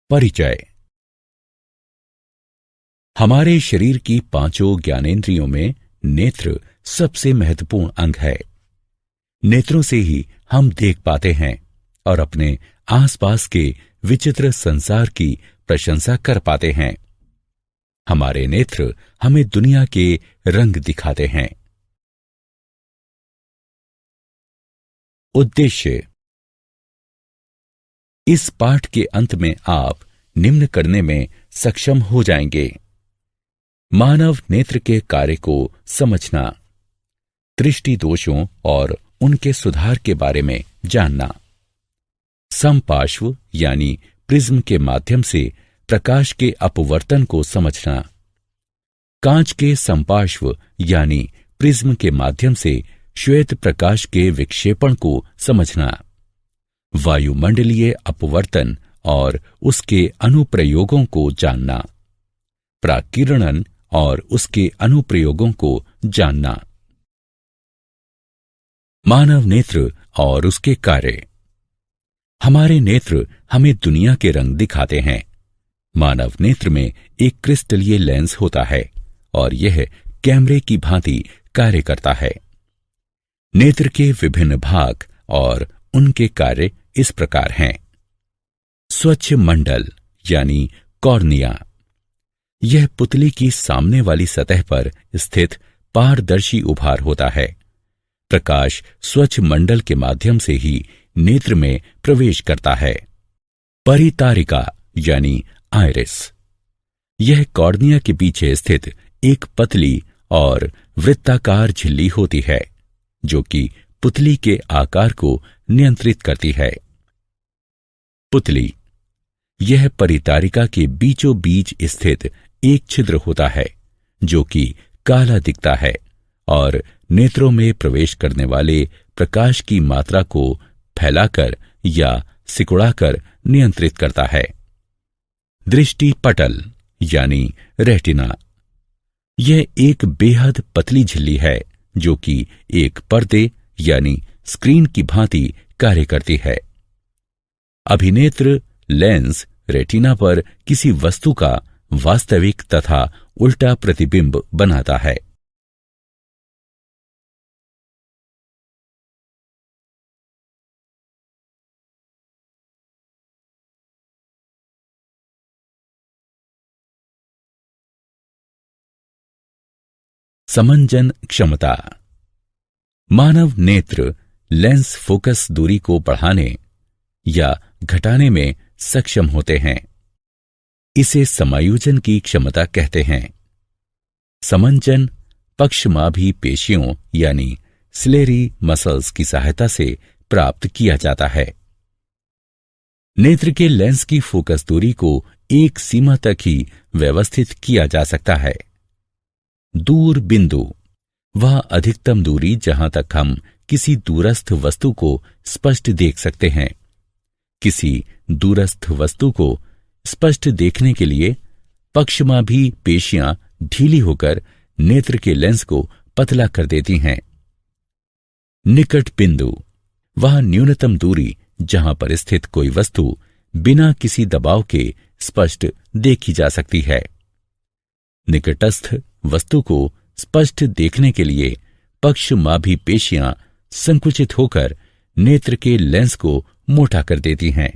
परिचय। हमारे शरीर की पांचों ज्ञानेंद्रियों में नेत्र सबसे महत्वपूर्ण अंग है। नेत्रों से ही हम देख पाते हैं और अपने आसपास के विचित्र संसार की प्रशंसा कर पाते हैं। हमारे नेत्र हमें दुनिया के रंग दिखाते हैं। उद्देश्य। इस पाठ के अंत में आप निम्न करने में सक्षम हो जाएंगे: मानव नेत्र के कार्य को समझना, दृष्टि दोषों और उनके सुधार के बारे में जानना, समपार्श्व यानी प्रिज्म के माध्यम से प्रकाश के अपवर्तन को समझना, कांच के समपार्श्व यानी प्रिज्म के माध्यम से श्वेत प्रकाश के विक्षेपण को समझना, वायुमंडलीय अपवर्तन और उसके अनुप्रयोगों को जानना, प्राकिरणन और उसके अनुप्रयोगों को जानना। मानव नेत्र और उसके कार्य। हमारे नेत्र हमें दुनिया के रंग दिखाते हैं। मानव नेत्र में एक क्रिस्टलीय लेंस होता है और यह कैमरे की भांति कार्य करता है। नेत्र के विभिन्न भाग और उनके कार्य इस प्रकार हैं: स्वच्छ मंडल यानी कॉर्निया, यह पुतली की सामने वाली सतह पर स्थित पारदर्शी उभार होता है। प्रकाश स्वच्छ मंडल के माध्यम से ही नेत्र में प्रवेश करता है। परितारिका यानी आइरिस, यह कॉर्निया के पीछे स्थित एक पतली और वृत्ताकार झिल्ली होती है जो कि पुतली के आकार को नियंत्रित करती है। पुतली, यह परितारिका के बीचों बीच स्थित एक छिद्र होता है जो कि काला दिखता है और नेत्रों में प्रवेश करने वाले प्रकाश की मात्रा को फैलाकर या सिकुड़ाकर नियंत्रित करता है। दृष्टि पटल यानी रेटिना, यह एक बेहद पतली झिल्ली है जो कि एक पर्दे यानी स्क्रीन की भांति कार्य करती है। अभिनेत्र लेंस रेटिना पर किसी वस्तु का वास्तविक तथा उल्टा प्रतिबिंब बनाता है। समंजन क्षमता। मानव नेत्र लेंस फोकस दूरी को बढ़ाने या घटाने में सक्षम होते हैं। इसे समायोजन की क्षमता कहते हैं। समंजन पक्षमाभी पेशियों यानी सिलेरी मसल्स की सहायता से प्राप्त किया जाता है। नेत्र के लेंस की फोकस दूरी को एक सीमा तक ही व्यवस्थित किया जा सकता है। दूर बिंदु, वह अधिकतम दूरी जहां तक हम किसी दूरस्थ वस्तु को स्पष्ट देख सकते हैं। किसी दूरस्थ वस्तु को स्पष्ट देखने के लिए पक्षमाभी पेशियां ढीली होकर नेत्र के लेंस को पतला कर देती हैं। निकट बिंदु, वह न्यूनतम दूरी जहां पर स्थित कोई वस्तु बिना किसी दबाव के स्पष्ट देखी जा सकती है। निकटस्थ वस्तु को स्पष्ट देखने के लिए पक्षमाभी पेशियां संकुचित होकर नेत्र के लेंस को मोटा कर देती हैं।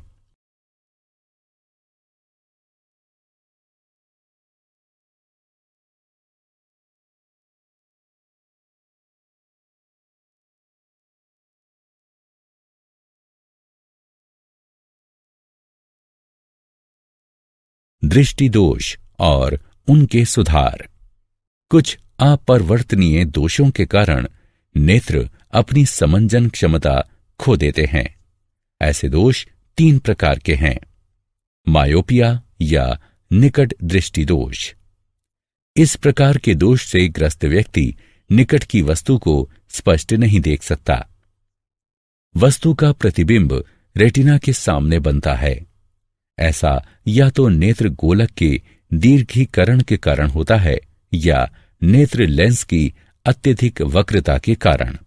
दृष्टि दोष और उनके सुधार। कुछ अपरिवर्तनीय दोषों के कारण नेत्र अपनी समंजन क्षमता खो देते हैं। ऐसे दोष 3 प्रकार के हैं: मायोपिया या निकट दृष्टि दोष। इस प्रकार के दोष से ग्रस्त व्यक्ति निकट की वस्तु को स्पष्ट नहीं देख सकता। वस्तु का प्रतिबिंब रेटिना के सामने बनता है। ऐसा या तो नेत्र गोलक के दीर्घीकरण के कारण होता है या नेत्र लेंस की अत्यधिक वक्रता के कारण।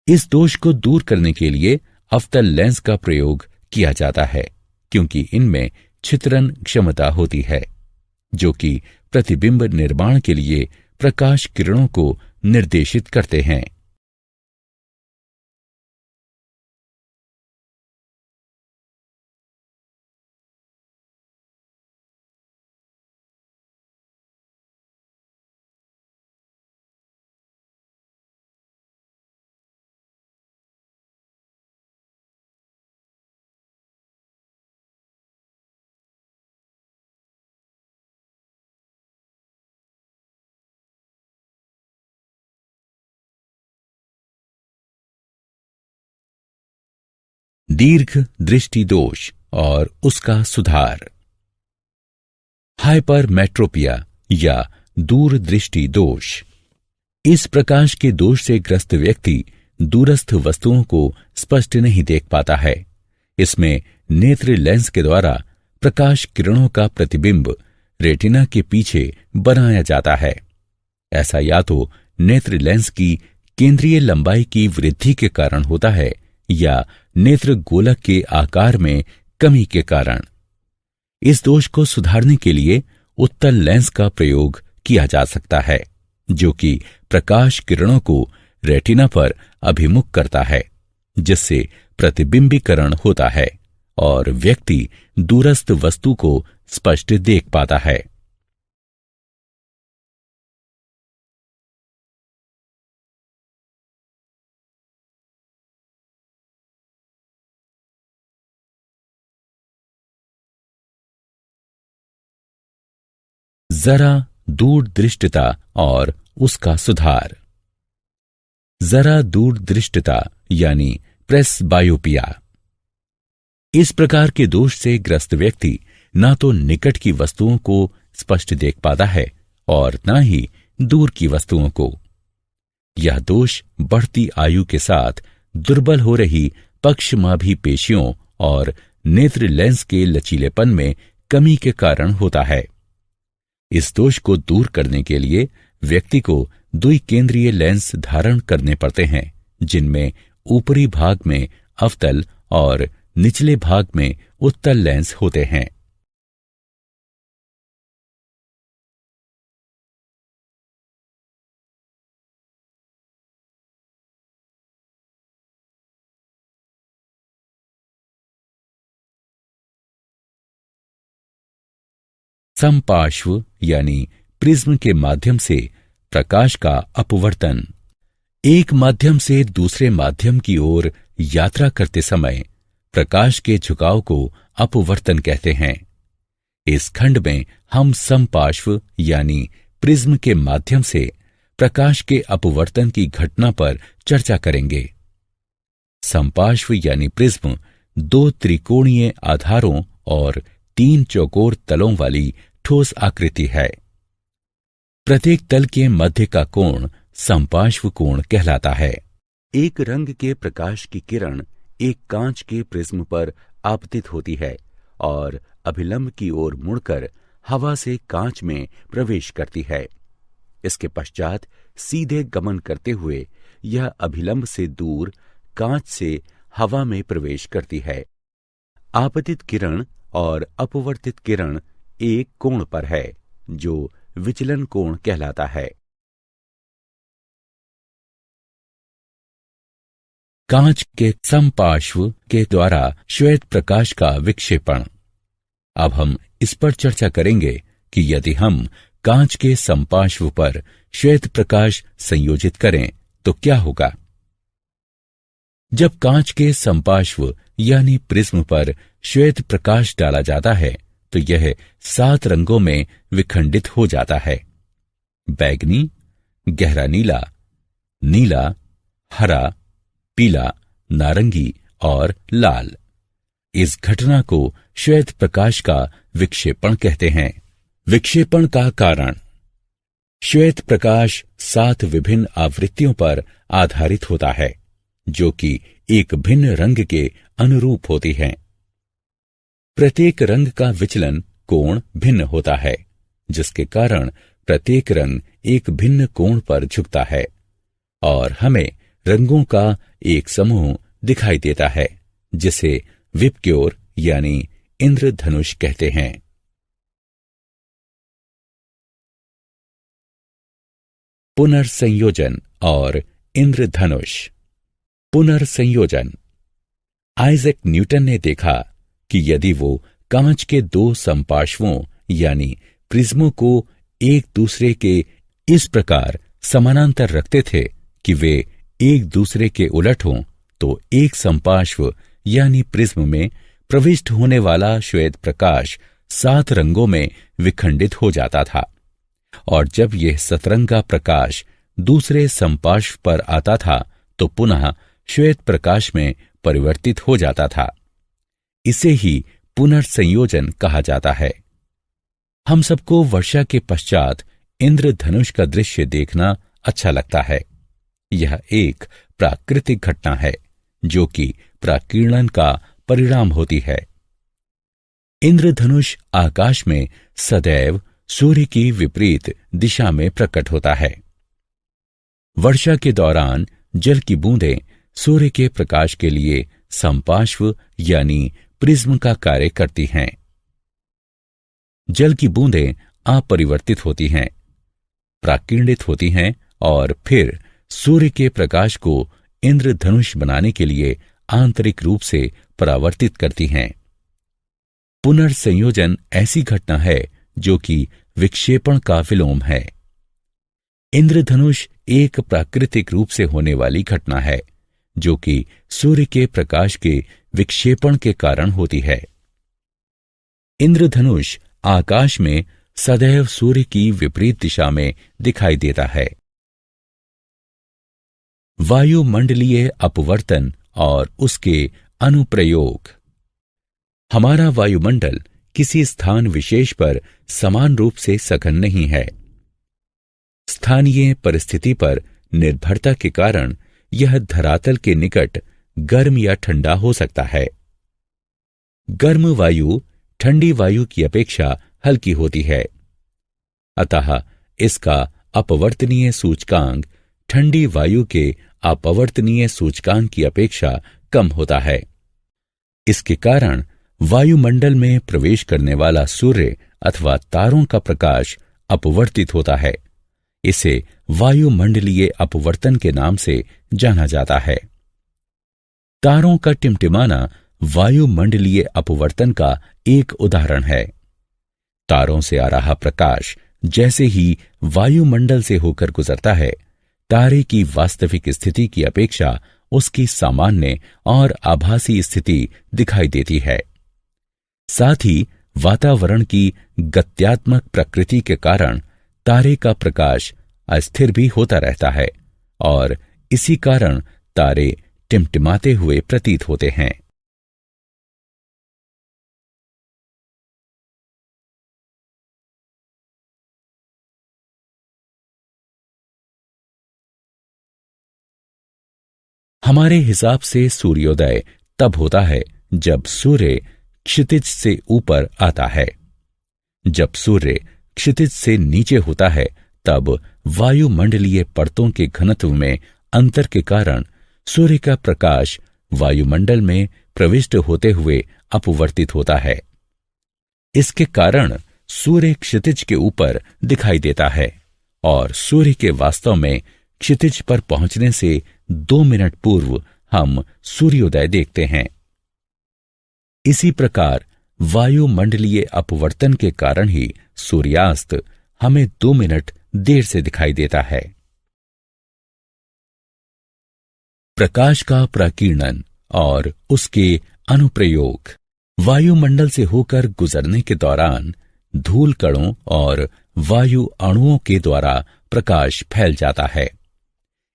इस दोष को दूर करने के लिए अवतल लेंस का प्रयोग किया जाता है, क्योंकि इनमें छितरन क्षमता होती है, जो कि प्रतिबिंब निर्माण के लिए प्रकाश किरणों को निर्देशित करते हैं। दीर्घ दृष्टि दोष और उसका सुधार। हाइपरमेट्रोपिया या दूर दृष्टि दोष। इस प्रकाश के दोष से ग्रस्त व्यक्ति दूरस्थ वस्तुओं को स्पष्ट नहीं देख पाता है। इसमें नेत्र लेंस के द्वारा प्रकाश किरणों का प्रतिबिंब रेटिना के पीछे बनाया जाता है। ऐसा या तो नेत्र लेंस की केंद्रीय लंबाई की वृद्धि के कारण होता है या नेत्र गोलक के आकार में कमी के कारण। इस दोष को सुधारने के लिए उत्तल लेंस का प्रयोग किया जा सकता है, जो कि प्रकाश किरणों को रेटिना पर अभिमुख करता है, जिससे प्रतिबिंबीकरण होता है और व्यक्ति दूरस्थ वस्तु को स्पष्ट देख पाता है। जरा दूरदृष्टिता और उसका सुधार। जरा दूरदृष्टिता यानी प्रेसबायोपिया। इस प्रकार के दोष से ग्रस्त व्यक्ति ना तो निकट की वस्तुओं को स्पष्ट देख पाता है और ना ही दूर की वस्तुओं को। यह दोष बढ़ती आयु के साथ दुर्बल हो रही पक्षमाभी पेशियों और नेत्र लेंस के लचीलेपन में कमी के कारण होता है। इस दोष को दूर करने के लिए व्यक्ति को द्विकेंद्रीय लेंस धारण करने पड़ते हैं, जिनमें ऊपरी भाग में अवतल और निचले भाग में उत्तल लेंस होते हैं। समपार्श्व यानी प्रिज्म के माध्यम से प्रकाश का अपवर्तन। एक माध्यम से दूसरे माध्यम की ओर यात्रा करते समय प्रकाश के झुकाव को अपवर्तन कहते हैं। इस खंड में हम समपार्श्व यानी प्रिज्म के माध्यम से प्रकाश के अपवर्तन की घटना पर चर्चा करेंगे। समपार्श्व यानी प्रिज्म दो त्रिकोणीय आधारों और तीन चौकोर तलों वाली ठोस आकृति है। प्रत्येक तल के मध्य का कोण समपार्श्व कोण कहलाता है। एक रंग के प्रकाश की किरण एक कांच के प्रिज्म पर आपतित होती है और अभिलंब की ओर मुड़कर हवा से कांच में प्रवेश करती है। इसके पश्चात सीधे गमन करते हुए यह अभिलंब से दूर कांच से हवा में प्रवेश करती है। आपतित किरण और अपवर्तित किरण एक कोण पर है, जो विचलन कोण कहलाता है। कांच के समपार्श्व के द्वारा श्वेत प्रकाश का विक्षेपण। अब हम इस पर चर्चा करेंगे कि यदि हम कांच के समपार्श्व पर श्वेत प्रकाश संयोजित करें तो क्या होगा। जब कांच के समपार्श्व यानी प्रिज्म पर श्वेत प्रकाश डाला जाता है तो यह 7 रंगों में विखंडित हो जाता है। बैगनी, गहरा नीला, नीला, हरा, पीला, नारंगी और लाल। इस घटना को श्वेत प्रकाश का विक्षेपण कहते हैं। विक्षेपण का कारण। श्वेत प्रकाश 7 विभिन्न आवृत्तियों पर आधारित होता है, जो कि एक भिन्न रंग के अनुरूप होती हैं। प्रत्येक रंग का विचलन कोण भिन्न होता है, जिसके कारण प्रत्येक रंग एक भिन्न कोण पर झुकता है और हमें रंगों का एक समूह दिखाई देता है, जिसे विबग्योर यानी इंद्रधनुष कहते हैं। पुनर्संयोजन और इंद्रधनुष। पुनर्संयोजन। आइजैक न्यूटन ने देखा कि यदि वो कांच के दो समपार्श्वों यानी प्रिज्मों को एक दूसरे के इस प्रकार समानांतर रखते थे कि वे एक दूसरे के उलट हों, तो एक समपार्श्व यानी प्रिज्म में प्रविष्ट होने वाला श्वेत प्रकाश 7 रंगों में विखंडित हो जाता था, और जब यह सतरंगा प्रकाश दूसरे समपार्श्व पर आता था तो पुनः श्वेत प्रकाश में परिवर्तित हो जाता था। इसे ही पुनर्संयोजन कहा जाता है। हम सबको वर्षा के पश्चात इंद्रधनुष का दृश्य देखना अच्छा लगता है। यह एक प्राकृतिक घटना है जो कि प्राकीर्णन का परिणाम होती है। इंद्रधनुष आकाश में सदैव सूर्य की विपरीत दिशा में प्रकट होता है। वर्षा के दौरान जल की बूंदें सूर्य के प्रकाश के लिए समपार्श्व यानी प्रिज्म का कार्य करती हैं। जल की बूंदें अपरिवर्तित होती हैं, प्राकीर्णित होती हैं और फिर सूर्य के प्रकाश को इंद्रधनुष बनाने के लिए आंतरिक रूप से परावर्तित करती हैं। पुनर्संयोजन ऐसी घटना है जो कि विक्षेपण का विलोम है। इंद्रधनुष एक प्राकृतिक रूप से होने वाली घटना है जो कि सूर्य के प्रकाश के विक्षेपण के कारण होती है। इंद्रधनुष आकाश में सदैव सूर्य की विपरीत दिशा में दिखाई देता है। वायुमंडलीय अपवर्तन और उसके अनुप्रयोग। हमारा वायुमंडल किसी स्थान विशेष पर समान रूप से सघन नहीं है। स्थानीय परिस्थिति पर निर्भरता के कारण यह धरातल के निकट गर्म या ठंडा हो सकता है। गर्म वायु ठंडी वायु की अपेक्षा हल्की होती है, अतः इसका अपवर्तनीय सूचकांक ठंडी वायु के अपवर्तनीय सूचकांक की अपेक्षा कम होता है। इसके कारण वायुमंडल में प्रवेश करने वाला सूर्य अथवा तारों का प्रकाश अपवर्तित होता है। इसे वायुमंडलीय अपवर्तन के नाम से जाना जाता है। तारों का टिमटिमाना वायुमंडलीय अपवर्तन का एक उदाहरण है। तारों से आ रहा प्रकाश जैसे ही वायुमंडल से होकर गुजरता है, तारे की वास्तविक स्थिति की अपेक्षा उसकी सामान्य और आभासी स्थिति दिखाई देती है। साथ ही वातावरण की गत्यात्मक प्रकृति के कारण तारे का प्रकाश अस्थिर भी होता रहता है और इसी कारण तारे टिमटिमाते हुए प्रतीत होते हैं। हमारे हिसाब से सूर्योदय तब होता है जब सूर्य क्षितिज से ऊपर आता है। जब सूर्य क्षितिज से नीचे होता है तब वायुमंडलीय परतों के घनत्व में अंतर के कारण सूर्य का प्रकाश वायुमंडल में प्रविष्ट होते हुए अपवर्तित होता है। इसके कारण सूर्य क्षितिज के ऊपर दिखाई देता है और सूर्य के वास्तव में क्षितिज पर पहुंचने से 2 मिनट पूर्व हम सूर्योदय देखते हैं। इसी प्रकार वायुमंडलीय अपवर्तन के कारण ही सूर्यास्त हमें 2 मिनट देर से दिखाई देता है। प्रकाश का प्राकीर्णन और उसके अनुप्रयोग। वायुमंडल से होकर गुजरने के दौरान धूल कणों और वायु अणुओं के द्वारा प्रकाश फैल जाता है।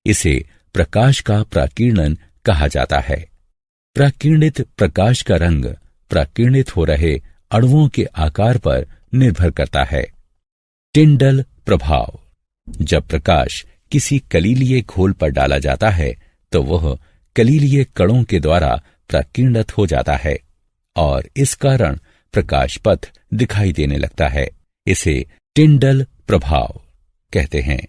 इसे प्रकाश का प्राकीर्णन कहा जाता है। प्राकीर्णित प्रकाश का रंग प्राकीर्णित हो रहे अणुओं के आकार पर निर्भर करता है। टिंडल प्रभाव। जब प्रकाश किसी कलीलीय घोल पर डाला जाता है तो वह कलीलीय कणों के द्वारा प्राकीर्णित हो जाता है और इस कारण प्रकाश पथ दिखाई देने लगता है। इसे टिंडल प्रभाव कहते हैं।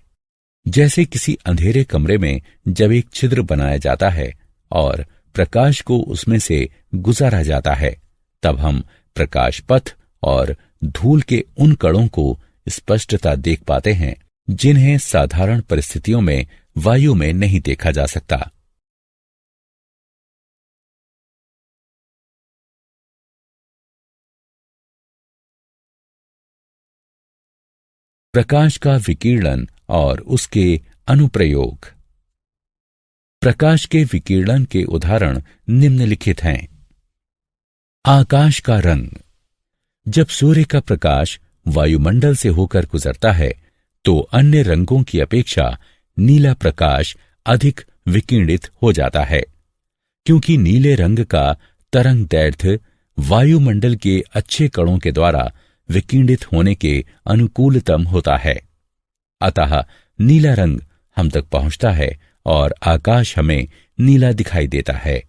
जैसे किसी अंधेरे कमरे में जब एक छिद्र बनाया जाता है और प्रकाश को उसमें से गुजारा जाता है, तब हम प्रकाश पथ और धूल के उन कणों को स्पष्टता देख पाते हैं जिन्हें साधारण परिस्थितियों में वायु में नहीं देखा जा सकता। प्रकाश का विकिरण और उसके अनुप्रयोग। प्रकाश के विकिरण के उदाहरण निम्नलिखित हैं। आकाश का रंग। जब सूर्य का प्रकाश वायुमंडल से होकर गुजरता है तो अन्य रंगों की अपेक्षा नीला प्रकाश अधिक विकिरणित हो जाता है, क्योंकि नीले रंग का तरंगदैर्घ्य वायुमंडल के अच्छे कणों के द्वारा विकिरणित होने के अनुकूलतम होता है। अतः नीला रंग हम तक पहुंचता है और आकाश हमें नीला दिखाई देता है।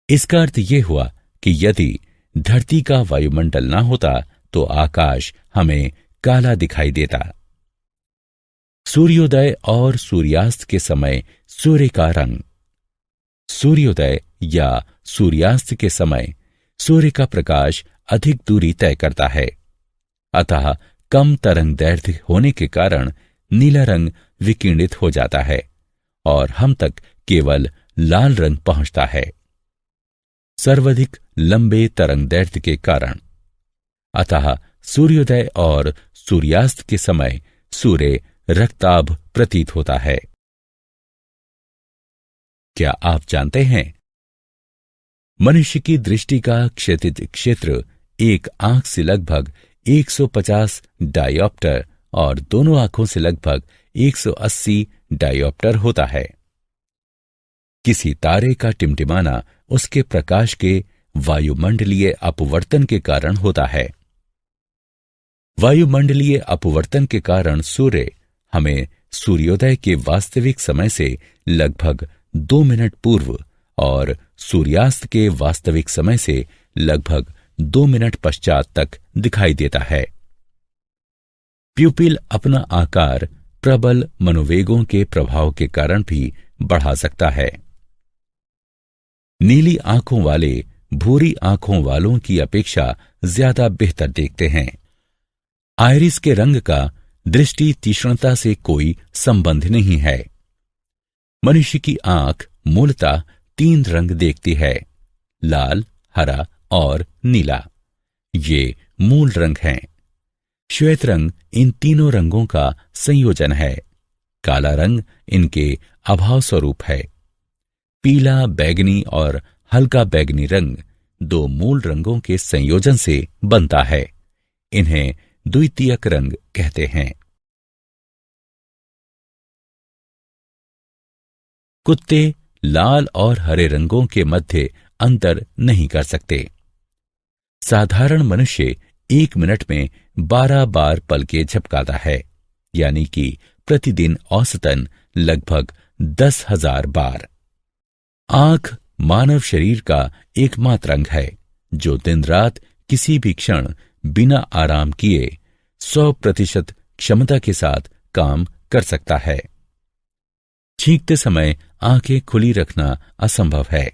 इसका अर्थ यह हुआ कि यदि धरती का वायुमंडल न होता तो आकाश हमें काला दिखाई देता। सूर्योदय और सूर्यास्त के समय सूर्य का रंग। सूर्योदय या सूर्यास्त के समय सूर्य का प्रकाश अधिक दूरी तय करता है, अतः कम तरंगदैर्घ्य होने के कारण नीला रंग विकिरणित हो जाता है और हम तक केवल लाल रंग पहुंचता है। सर्वाधिक लंबे तरंगदैर्घ्य के कारण, अतः सूर्योदय और सूर्यास्त के समय सूर्य रक्ताभ प्रतीत होता है। क्या आप जानते हैं मनुष्य की दृष्टि का क्षैतिज क्षेत्र एक आंख से लगभग 150 डायोप्टर और दोनों आंखों से लगभग 180 डायोप्टर होता है। किसी तारे का टिमटिमाना उसके प्रकाश के वायुमंडलीय अपवर्तन के कारण होता है। वायुमंडलीय अपवर्तन के कारण सूर्य हमें सूर्योदय के वास्तविक समय से लगभग 2 मिनट पूर्व और सूर्यास्त के वास्तविक समय से लगभग 2 मिनट पश्चात तक दिखाई देता है। प्यूपिल अपना आकार प्रबल मनोवेगों के प्रभाव के कारण भी बढ़ा सकता है। नीली आंखों वाले भूरी आंखों वालों की अपेक्षा ज्यादा बेहतर देखते हैं। आइरिस के रंग का दृष्टि तीक्ष्णता से कोई संबंध नहीं है। मनुष्य की आंख मूलतः 3 रंग देखती है, लाल, हरा और नीला। ये मूल रंग हैं। श्वेत रंग इन तीनों रंगों का संयोजन है। काला रंग इनके अभाव स्वरूप है। पीला, बैगनी और हल्का बैगनी रंग 2 मूल रंगों के संयोजन से बनता है। इन्हें द्वितीयक रंग कहते हैं। कुत्ते लाल और हरे रंगों के मध्य अंतर नहीं कर सकते। साधारण मनुष्य 1 मिनट में 12 बार पलकें झपकाता है, यानी कि प्रतिदिन औसतन लगभग 10,000 बार। आंख मानव शरीर का एकमात्र अंग है जो दिन रात किसी भी क्षण बिना आराम किए 100% क्षमता के साथ काम कर सकता है। छींकते समय आंखें खुली रखना असंभव है।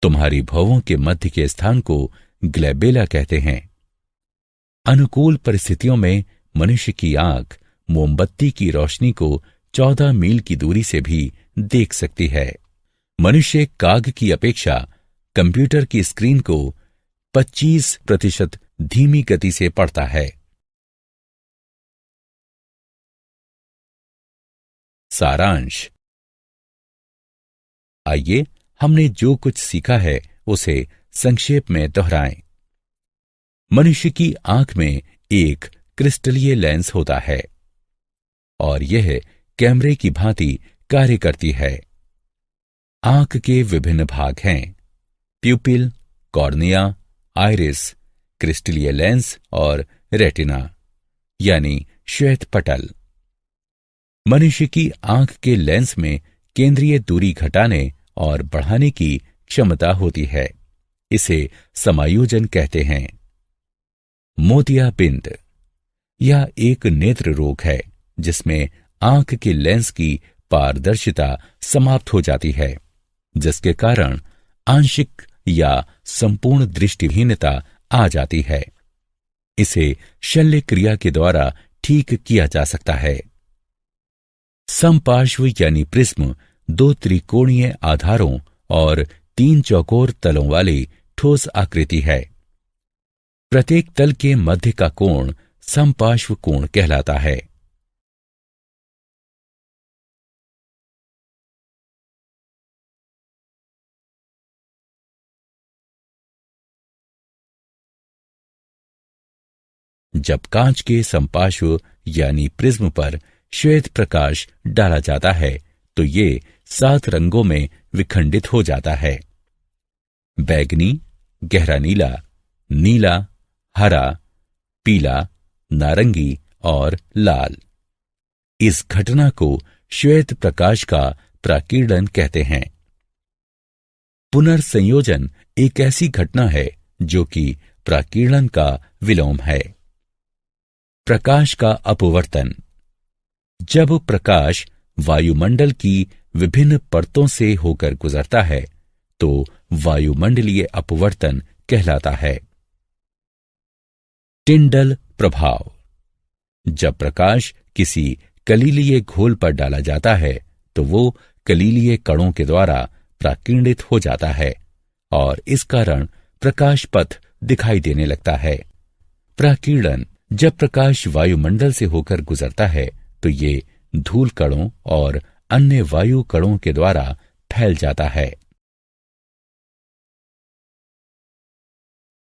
तुम्हारी भौहों के मध्य के स्थान को ग्लैबेला कहते हैं। अनुकूल परिस्थितियों में मनुष्य की आंख मोमबत्ती की रोशनी को 14 मील की दूरी से भी देख सकती है। मनुष्य काग की अपेक्षा कंप्यूटर की स्क्रीन को 25% धीमी गति से पढ़ता है। सारांश। आइए हमने जो कुछ सीखा है उसे संक्षेप में दोहराएं। मनुष्य की आंख में एक क्रिस्टलीय लेंस होता है और यह कैमरे की भांति कार्य करती है। आंख के विभिन्न भाग हैं: प्यूपिल, कॉर्निया, आइरिस, क्रिस्टलीय लेंस और रेटिना, यानी श्वेत पटल। मनुष्य की आंख के लेंस में केंद्रीय दूरी घटाने और बढ़ाने की क्षमता होती है। इसे समायोजन कहते हैं। मोतियाबिंद। यह एक नेत्र रोग है जिसमें आंख के लेंस की पारदर्शिता समाप्त हो जाती है, जिसके कारण आंशिक या संपूर्ण दृष्टिहीनता आ जाती है। इसे शल्य क्रिया के द्वारा ठीक किया जा सकता है। समपार्श्व यानी प्रिज्म 2 त्रिकोणीय आधारों और 3 चौकोर तलों वाली ठोस आकृति है। प्रत्येक तल के मध्य का कोण समपार्श्व कोण कहलाता है। जब कांच के समपार्श्व यानी प्रिज्म पर श्वेत प्रकाश डाला जाता है तो ये 7 रंगों में विखंडित हो जाता है। बैगनी, गहरा नीला, नीला, हरा, पीला, नारंगी और लाल। इस घटना को श्वेत प्रकाश का प्राकीर्णन कहते हैं। पुनर्संयोजन एक ऐसी घटना है जो कि प्राकीर्णन का विलोम है। प्रकाश का अपवर्तन। जब प्रकाश वायुमंडल की विभिन्न परतों से होकर गुजरता है तो वायुमंडलीय अपवर्तन कहलाता है। टिंडल प्रभाव। जब प्रकाश किसी कलीलीय घोल पर डाला जाता है तो वो कलीलीय कणों के द्वारा प्राकीर्णित हो जाता है और इस कारण प्रकाश पथ दिखाई देने लगता है। प्राकीर्णन। जब प्रकाश वायुमंडल से होकर गुजरता है तो ये धूल कणों और अन्य वायु कणों के द्वारा फैल जाता है।